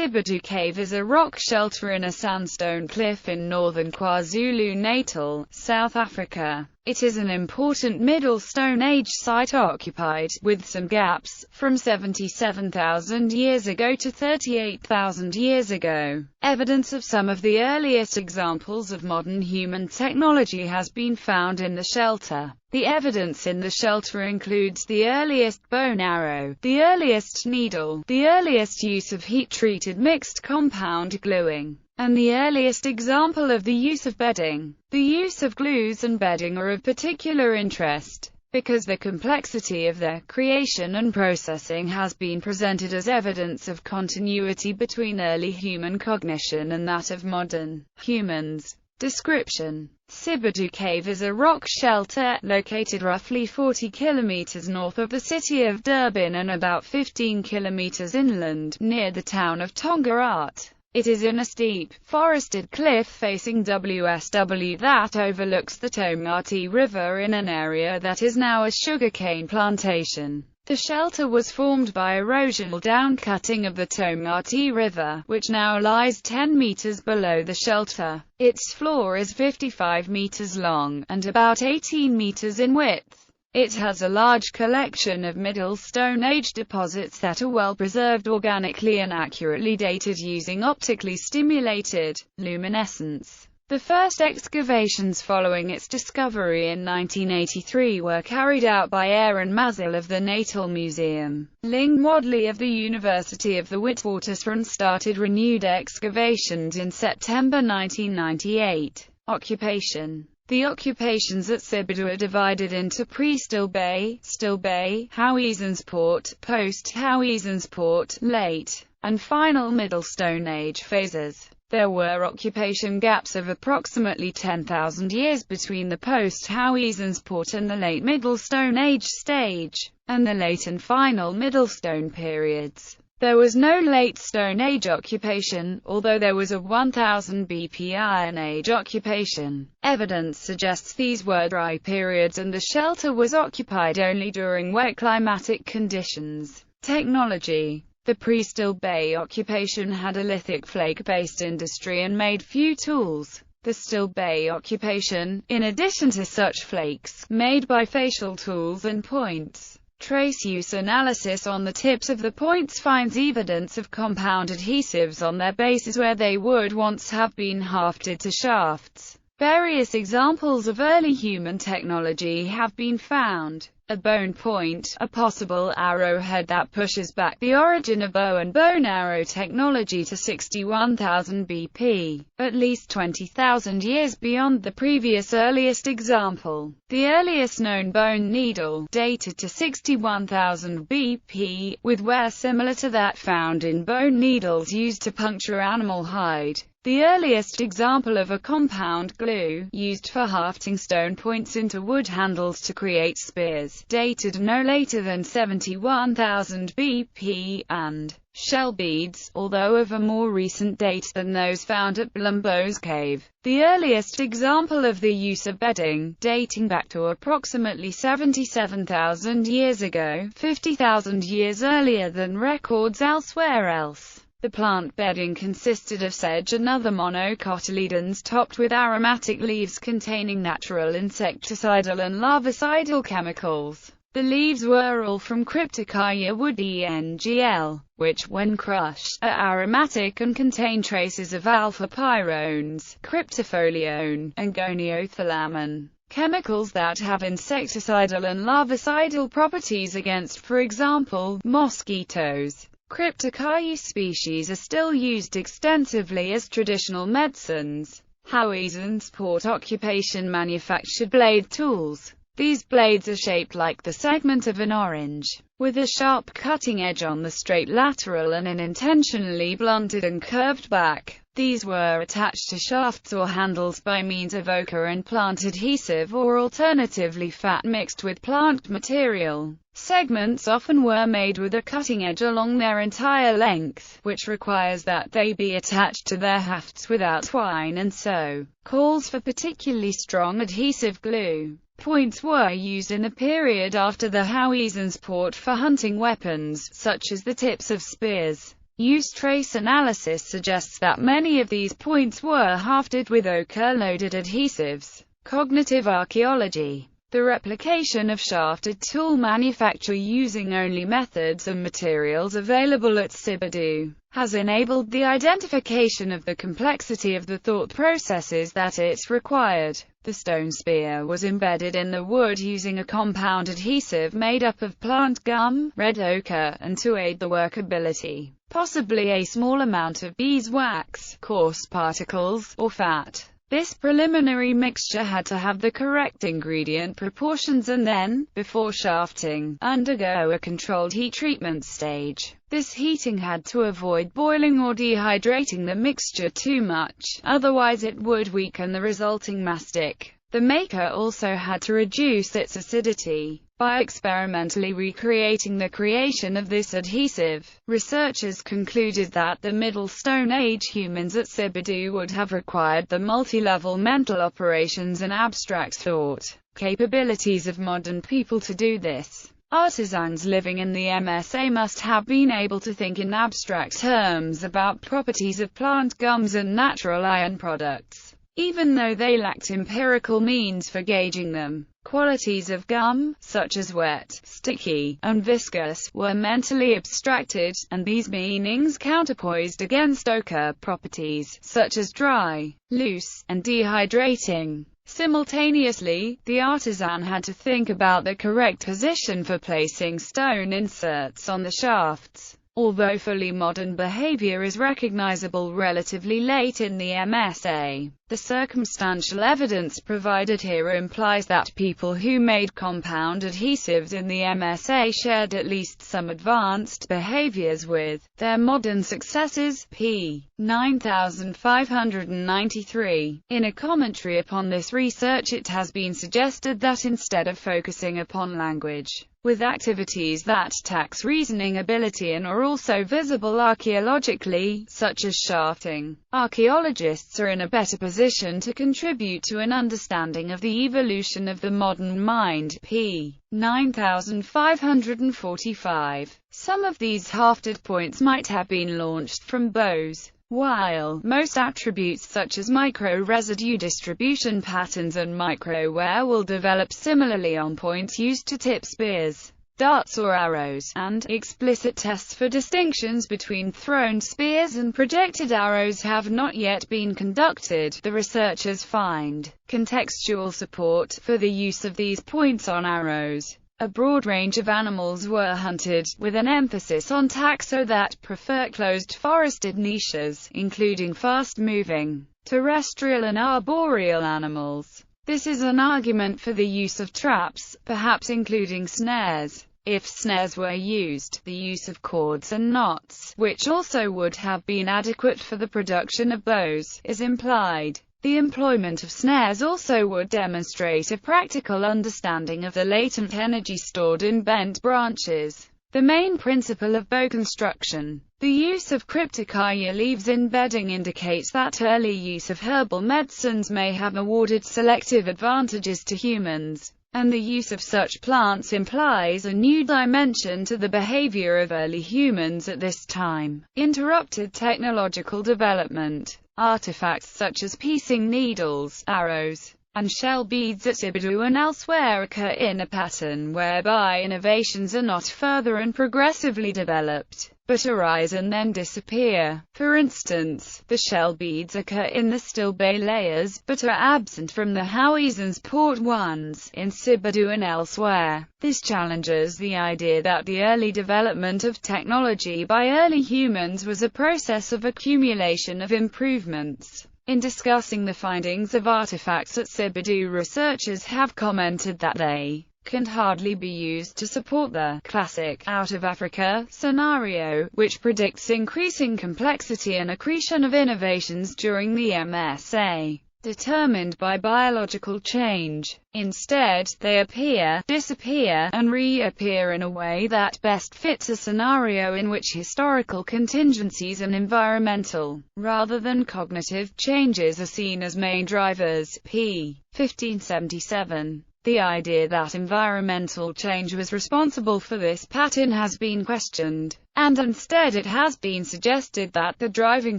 Sibudu Cave is a rock shelter in a sandstone cliff in northern KwaZulu-Natal, South Africa. It is an important Middle Stone Age site occupied, with some gaps, from 77,000 years ago to 38,000 years ago. Evidence of some of the earliest examples of modern human technology has been found in the shelter. The evidence in the shelter includes the earliest bow and arrow, the earliest needle, the earliest use of heat-treated mixed compound gluing, and the earliest example of the use of bedding. The use of glues and bedding are of particular interest, because the complexity of their creation and processing has been presented as evidence of continuity between early human cognition and that of modern humans. Description: Sibudu Cave is a rock shelter, located roughly 40 kilometers north of the city of Durban and about 15 kilometers inland, near the town of Tongaat. It is in a steep, forested cliff facing WSW that overlooks the Tongaat River in an area that is now a sugarcane plantation. The shelter was formed by erosional downcutting of the Tongaat River, which now lies 10 meters below the shelter. Its floor is 55 meters long, and about 18 meters in width. It has a large collection of Middle Stone Age deposits that are well preserved organically and accurately dated using optically stimulated luminescence. The first excavations following its discovery in 1983 were carried out by Aaron Mazel of the Natal Museum. Ling Wadley of the University of the Witwatersrand started renewed excavations in September 1998. Occupation: the occupations at Sibudu are divided into pre-Still Bay, Howizensport, post-Howizensport, late, and final Middle Stone Age phases. There were occupation gaps of approximately 10,000 years between the post-Howizensport and the late Middle Stone Age stage, and the late and final Middle Stone periods. There was no Late Stone Age occupation, although there was a 1000 BP Iron Age occupation. Evidence suggests these were dry periods and the shelter was occupied only during wet climatic conditions. Technology: the pre-Still Bay occupation had a lithic flake-based industry and made few tools. The Still Bay occupation, in addition to such flakes, made bifacial tools and points. Trace use analysis on the tips of the points finds evidence of compound adhesives on their bases where they would once have been hafted to shafts. Various examples of early human technology have been found. A bone point, a possible arrowhead that pushes back the origin of bow and bone arrow technology to 61,000 BP, at least 20,000 years beyond the previous earliest example. The earliest known bone needle, dated to 61,000 BP, with wear similar to that found in bone needles used to puncture animal hide. The earliest example of a compound glue, used for hafting stone points into wood handles to create spears, dated no later than 71,000 BP, and shell beads, although of a more recent date than those found at Sibudu Cave. The earliest example of the use of bedding, dating back to approximately 77,000 years ago, 50,000 years earlier than records elsewhere else. The plant bedding consisted of sedge and other monocotyledons topped with aromatic leaves containing natural insecticidal and larvicidal chemicals. The leaves were all from Cryptocarya woody NGL, which, when crushed, are aromatic and contain traces of alpha-pyrones, cryptopholione, and goniothalamine, chemicals that have insecticidal and larvicidal properties against, for example, mosquitoes. Cryptocarya species are still used extensively as traditional medicines. Howizensport occupation manufactured blade tools. These blades are shaped like the segment of an orange, with a sharp cutting edge on the straight lateral and an intentionally blunted and curved back. These were attached to shafts or handles by means of ochre and plant adhesive or alternatively fat mixed with plant material. Segments often were made with a cutting edge along their entire length, which requires that they be attached to their hafts without twine and so calls for particularly strong adhesive glue. Points were used in the period after the Howizensport for hunting weapons, such as the tips of spears. Use trace analysis suggests that many of these points were hafted with ochre-loaded adhesives. Cognitive archaeology. The replication of shafted tool manufacture using only methods and materials available at Sibudu has enabled the identification of the complexity of the thought processes that it required. The stone spear was embedded in the wood using a compound adhesive made up of plant gum, red ochre, and to aid the workability, possibly a small amount of beeswax, coarse particles, or fat. This preliminary mixture had to have the correct ingredient proportions and then, before shafting, undergo a controlled heat treatment stage. This heating had to avoid boiling or dehydrating the mixture too much, otherwise it would weaken the resulting mastic. The maker also had to reduce its acidity. By experimentally recreating the creation of this adhesive, researchers concluded that the Middle Stone Age humans at Sibudu would have required the multi-level mental operations and abstract thought capabilities of modern people to do this. Artisans living in the MSA must have been able to think in abstract terms about properties of plant gums and natural iron products, even though they lacked empirical means for gauging them. Qualities of gum, such as wet, sticky, and viscous, were mentally abstracted, and these meanings counterpoised against ochre properties, such as dry, loose, and dehydrating. Simultaneously, the artisan had to think about the correct position for placing stone inserts on the shafts. Although fully modern behavior is recognizable relatively late in the MSA, the circumstantial evidence provided here implies that people who made compound adhesives in the MSA shared at least some advanced behaviors with their modern successors. p. 9593. In a commentary upon this research, it has been suggested that instead of focusing upon language, with activities that tax reasoning ability and are also visible archaeologically, such as shafting, archaeologists are in a better position to contribute to an understanding of the evolution of the modern mind. p. 9545. Some of these hafted points might have been launched from bows, while most attributes such as micro-residue distribution patterns and micro-wear will develop similarly on points used to tip spears, darts or arrows, and explicit tests for distinctions between thrown spears and projected arrows have not yet been conducted. The researchers find contextual support for the use of these points on arrows. A broad range of animals were hunted, with an emphasis on taxa that prefer closed forested niches, including fast-moving, terrestrial and arboreal animals. This is an argument for the use of traps, perhaps including snares. If snares were used, the use of cords and knots, which also would have been adequate for the production of bows, is implied. The employment of snares also would demonstrate a practical understanding of the latent energy stored in bent branches, the main principle of bow construction. The use of cryptocarya leaves in bedding indicates that early use of herbal medicines may have awarded selective advantages to humans, and the use of such plants implies a new dimension to the behavior of early humans at this time. Interrupted technological development. Artifacts such as piecing needles, arrows, and shell beads at Sibudu and elsewhere occur in a pattern whereby innovations are not further and progressively developed, but arise and then disappear. For instance, the shell beads occur in the still bay layers, but are absent from the Hauisan's port ones, in Sibudu and elsewhere. This challenges the idea that the early development of technology by early humans was a process of accumulation of improvements. In discussing the findings of artifacts at Sibudu, researchers have commented that they can hardly be used to support the classic out of Africa scenario, which predicts increasing complexity and accretion of innovations during the MSA, determined by biological change. Instead, they appear, disappear, and reappear in a way that best fits a scenario in which historical contingencies and environmental, rather than cognitive, changes are seen as main drivers. p. 1577. The idea that environmental change was responsible for this pattern has been questioned, and instead it has been suggested that the driving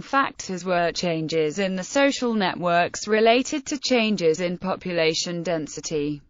factors were changes in the social networks related to changes in population density.